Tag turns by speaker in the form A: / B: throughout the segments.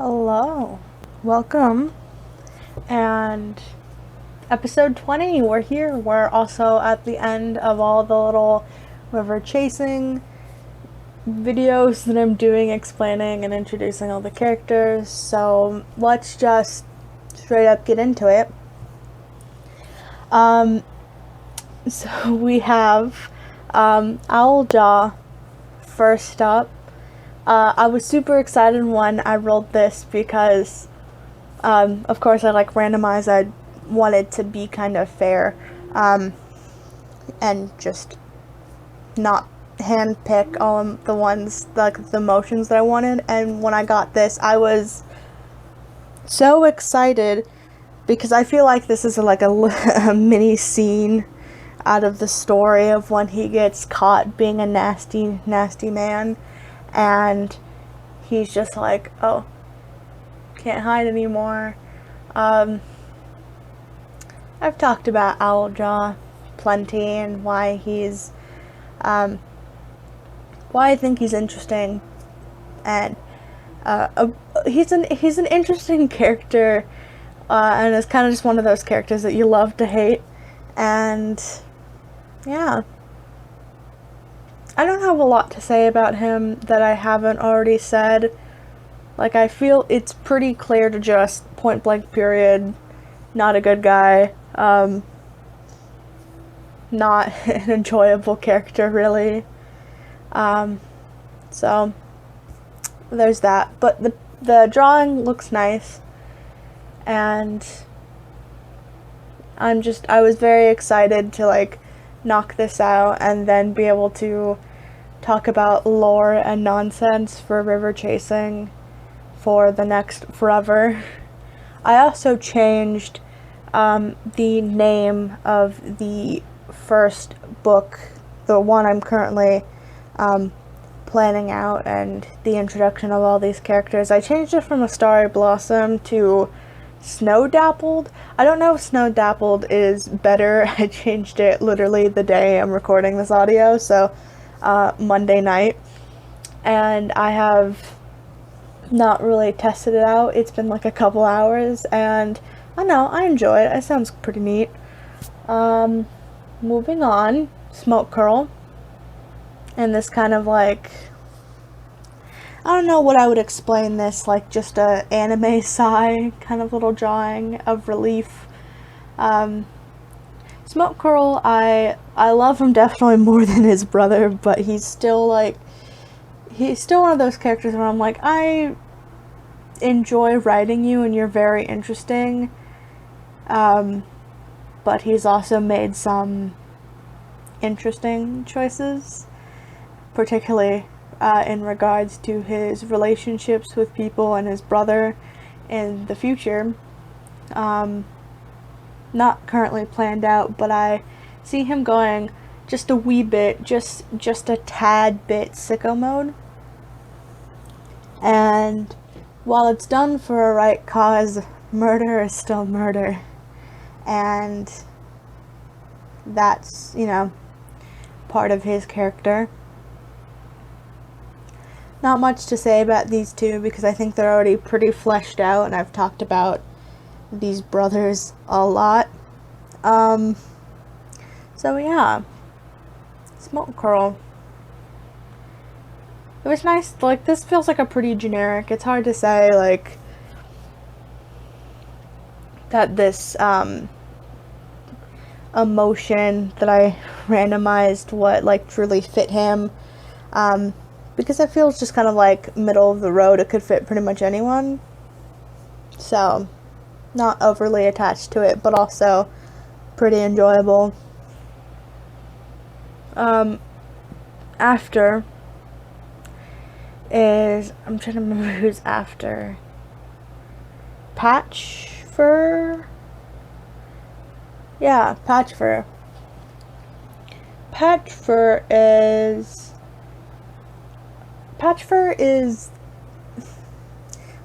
A: Hello, welcome, and episode 20, we're here. We're also at the end of all the little river chasing videos that I'm doing, explaining and introducing all the characters, so let's just straight up get into it. So we have Owljaw first up. I was super excited when I rolled this because, of course, I like randomized. I wanted to be kind of fair, and just not handpick all of the ones, like the motions that I wanted. And when I got this, I was so excited because I feel like this is like a mini scene out of the story of when he gets caught being a nasty, nasty man. And he's just like, oh, can't hide anymore. I've talked about Owljaw plenty and why he's, why I think he's interesting. And he's an interesting character, and it's kind of just one of those characters that you love to hate. And yeah. I don't have a lot to say about him that I haven't already said. Like, I feel it's pretty clear to just point blank period, not a good guy, not an enjoyable character really. So there's that. But the drawing looks nice, and I was very excited to like knock this out and then be able to talk about lore and nonsense for river chasing for the next forever. I also changed the name of the first book, the one I'm currently planning out, and the introduction of all these characters. I changed it from a Starry Blossom to Snow Dappled. I don't know if Snow Dappled is better. I changed it literally the day I'm recording this audio, so Monday night, and I have not really tested it out. It's been like a couple hours, and I know, I enjoy it. It sounds pretty neat. Moving on, Smoke Curl, and this kind of like, I don't know what I would explain this, like just a anime sigh kind of little drawing of relief. Smoke Curl, I love him definitely more than his brother, but he's still one of those characters where I'm like, I enjoy writing you and you're very interesting, but he's also made some interesting choices, particularly in regards to his relationships with people and his brother in the future. Not currently planned out, but I see him going just a wee bit, just a tad bit sicko mode. And while it's done for a right cause, murder is still murder. And that's, part of his character. Not much to say about these two because I think they're already pretty fleshed out, and I've talked about these brothers a lot. So yeah, Smoke Curl. It was nice. Like, this feels like a pretty generic. It's hard to say like that this emotion that I randomized what like truly fit him. Because it feels just kind of like middle of the road. It could fit pretty much anyone. So, not overly attached to it, but also pretty enjoyable. After is, I'm trying to remember who's after. Patchfur? Yeah, Patchfur. Patchfur is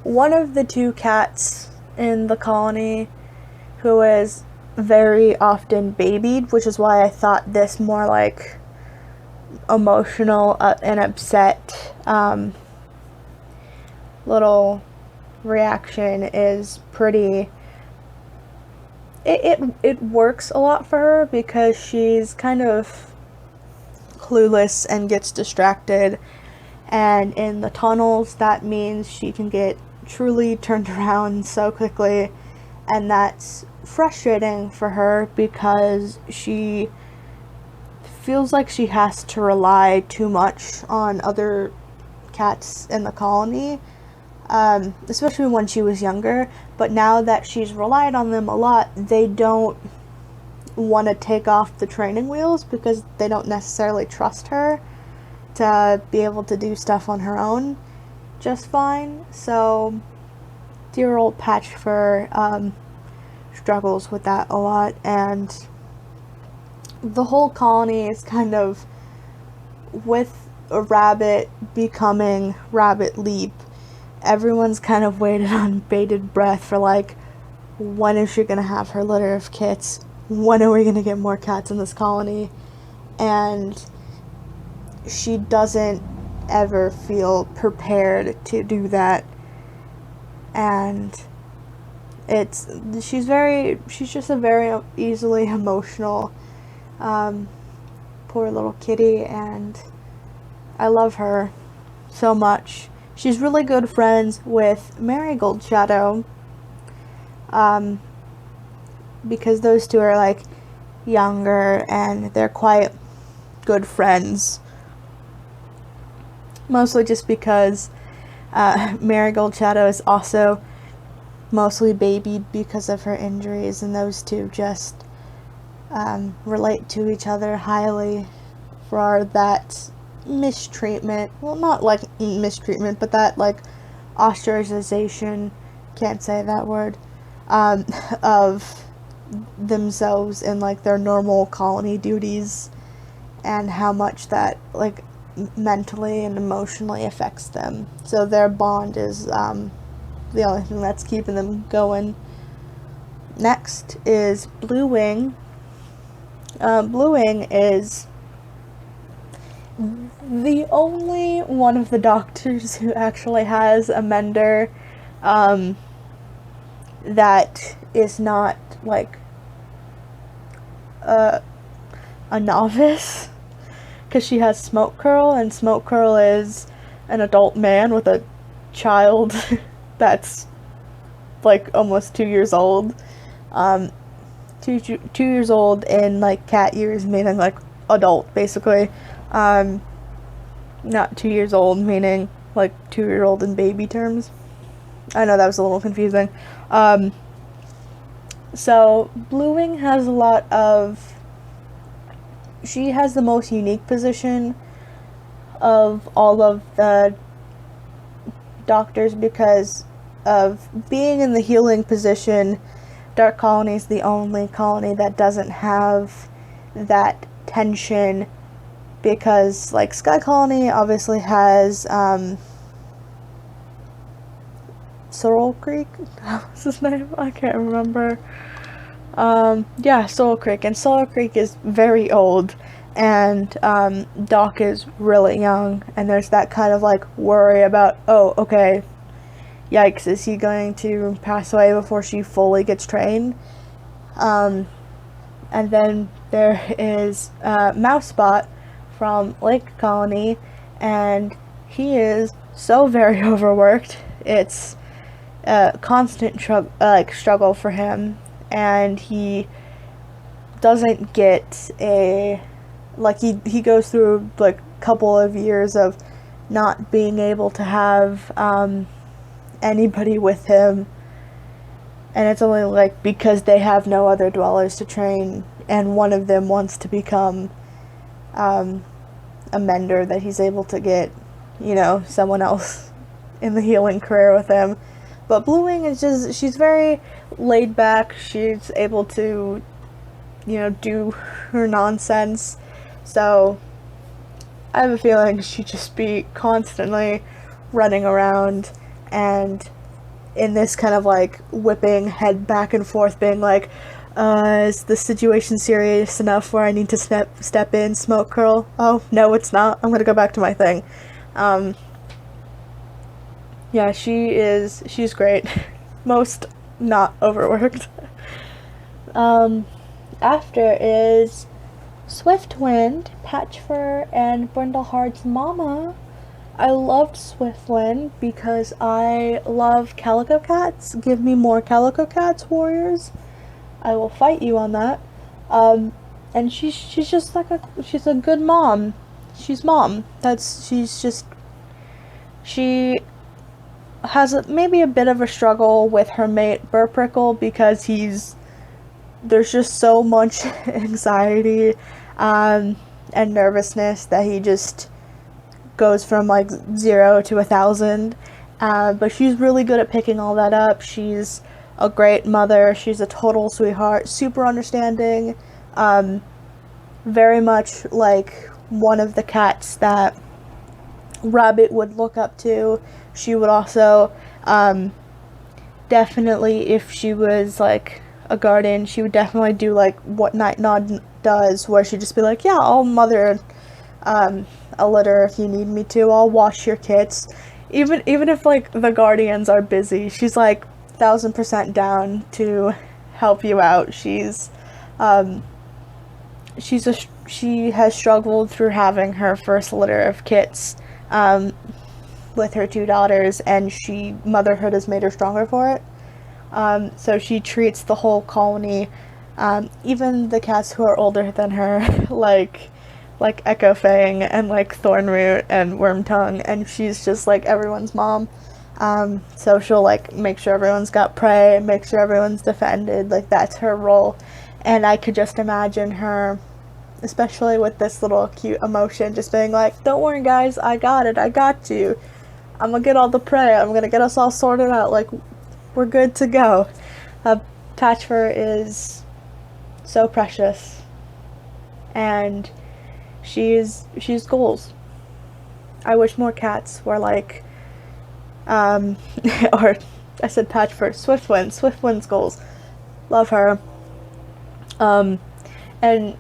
A: one of the two cats in the colony who is very often babied, which is why I thought this more like emotional and upset little reaction is pretty, it works a lot for her because she's kind of clueless and gets distracted, and in the tunnels that means she can get truly turned around so quickly, and that's frustrating for her because she feels like she has to rely too much on other cats in the colony, especially when she was younger. But now that she's relied on them a lot, they don't want to take off the training wheels because they don't necessarily trust her to be able to do stuff on her own just fine. So dear old Patchfur struggles with that a lot, and the whole colony is kind of, with a rabbit becoming Rabbit Leap, everyone's kind of waited on bated breath for like, when is she gonna have her litter of kits? When are we gonna get more cats in this colony? And she doesn't ever feel prepared to do that, and she's just a very easily emotional poor little kitty, and I love her so much. She's really good friends with Marigold Shadow, because those two are like younger and they're quite good friends, mostly just because Marigold Shadow is also mostly babied because of her injuries, and those two just relate to each other highly for that mistreatment, well, not like mistreatment, but that like ostracization, can't say that word, of themselves in like their normal colony duties, and how much that like mentally and emotionally affects them. So their bond is the only thing that's keeping them going. Next is Bluewing. Bluewing is the only one of the doctors who actually has a mender that is not like a novice, because she has Smoke Curl, and Smoke Curl is an adult man with a child that's like almost 2 years old. 2 years old in like cat years, meaning like adult basically. Not 2 years old meaning like 2-year-old in baby terms. I know that was a little confusing. So Bluewing has a lot of, she has the most unique position of all of the doctors because of being in the healing position. Dark Colony is the only colony that doesn't have that tension, because like Sky Colony obviously has Sorrel Creek, what's his name? I can't remember. Yeah, Sorrel Creek, and Sorrel Creek is very old, and Doc is really young, and there's that kind of like worry about, oh, okay, yikes, is he going to pass away before she fully gets trained? And then there is Mousespot from Lake Colony, and he is so very overworked. It's a constant struggle for him, and he doesn't get a, like, he goes through like a couple of years of not being able to have anybody with him, and it's only like because they have no other dwellers to train, and one of them wants to become a mender, that he's able to get, you know, someone else in the healing career with him. But Bluewing is just, she's very laid back, she's able to, you know, do her nonsense, so I have a feeling she'd just be constantly running around and in this kind of like whipping head back and forth, being like, is the situation serious enough where I need to step in, Smoke Curl? Oh, no, it's not. I'm gonna go back to my thing. Yeah, she's great. Most not overworked. Um, After is Swiftwind, Patchfur, and Brindleheart's mama. I loved Swiftwind because I love calico cats. Give me more calico cats, warriors. I will fight you on that. And she's just like she's a good mom. She's mom. She has maybe a bit of a struggle with her mate Burprickle because there's just so much anxiety and nervousness that he just goes from like 0 to 1,000. But she's really good at picking all that up. She's a great mother. She's a total sweetheart, super understanding, very much like one of the cats that Rabbit would look up to. She would also definitely, if she was like a guardian, she would definitely do like what Night Nod does, where she'd just be like, yeah, I'll mother a litter if you need me to. I'll wash your kits. Even if like the guardians are busy, she's like 1,000% down to help you out. She has struggled through having her first litter of kits with her 2 daughters, and motherhood has made her stronger for it. So she treats the whole colony, even the cats who are older than her, like Echo Fang and like Thornroot and Wormtongue, and she's just like everyone's mom. So she'll like make sure everyone's got prey, make sure everyone's defended, like that's her role. And I could just imagine her, especially with this little cute emotion, just being like, don't worry guys, I got it, I got you. I'm gonna get all the prey, I'm gonna get us all sorted out, like we're good to go. Patchfur is so precious, and she's goals. I wish more cats were like, or I said Patchfur, Swiftwind's goals. Love her. And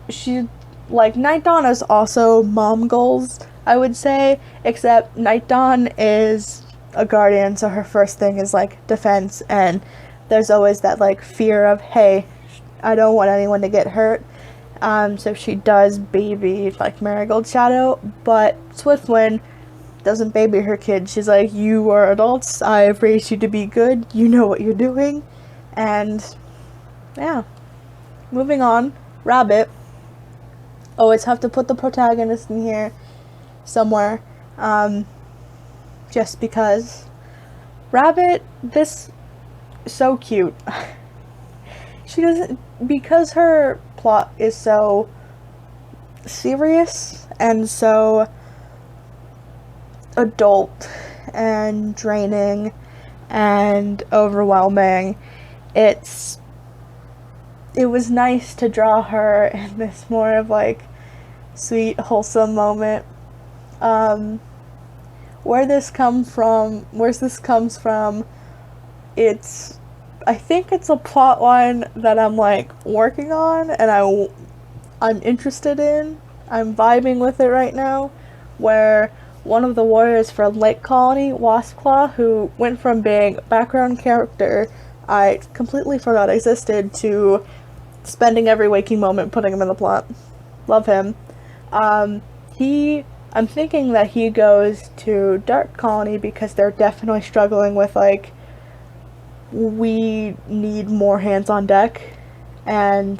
A: she, like, Night Dawn is also mom goals, I would say, except Night Dawn is a guardian, so her first thing is like defense, and there's always that like fear of, hey, I don't want anyone to get hurt. So she does baby like Marigold Shadow, but Swiftwind doesn't baby her kids. She's like, you are adults, I've raised you to be good, you know what you're doing. And yeah, moving on. Rabbit. Always have to put the protagonist in here somewhere, just because. Rabbit, this so cute. She doesn't, because her plot is so serious and so adult and draining and overwhelming. It was nice to draw her in this more of like sweet, wholesome moment. Where this comes from, I think it's a plot line that I'm like working on and I'm interested in. I'm vibing with it right now, where one of the warriors for Lake Colony, Waspclaw, who went from being a background character I completely forgot existed to spending every waking moment putting him in the plot. Love him. I'm thinking that he goes to Dark Colony because they're definitely struggling with like, we need more hands on deck, and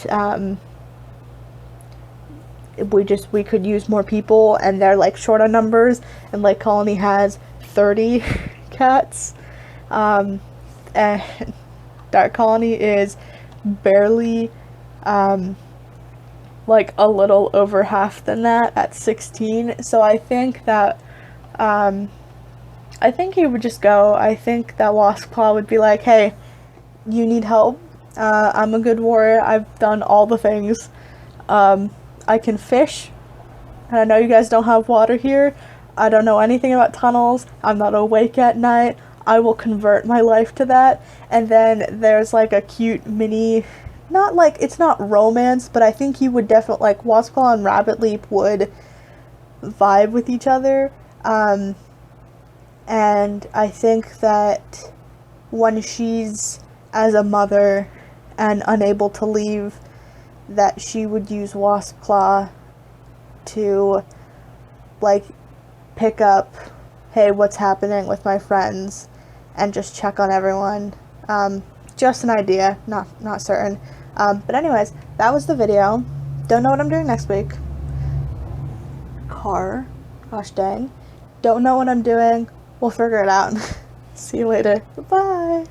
A: we could use more people, and they're like short on numbers, and Lake Colony has 30 cats, and Dark Colony is barely like a little over half than that at 16. So I think that he would just go. I think that Waspclaw would be like, hey, you need help? I'm a good warrior. I've done all the things. I can fish, and I know you guys don't have water here. I don't know anything about tunnels. I'm not awake at night. I will convert my life to that. And then there's like a cute mini, not like, it's not romance, but I think he would definitely, like, Waspclaw and Rabbit Leap would vibe with each other. And I think that when she's as a mother and unable to leave, that she would use Wasp Claw to, like, pick up, hey, what's happening with my friends, and just check on everyone. Just an idea, not certain. But anyways, that was the video. Don't know what I'm doing next week. Gosh dang. Don't know what I'm doing. We'll figure it out. See you later. Bye.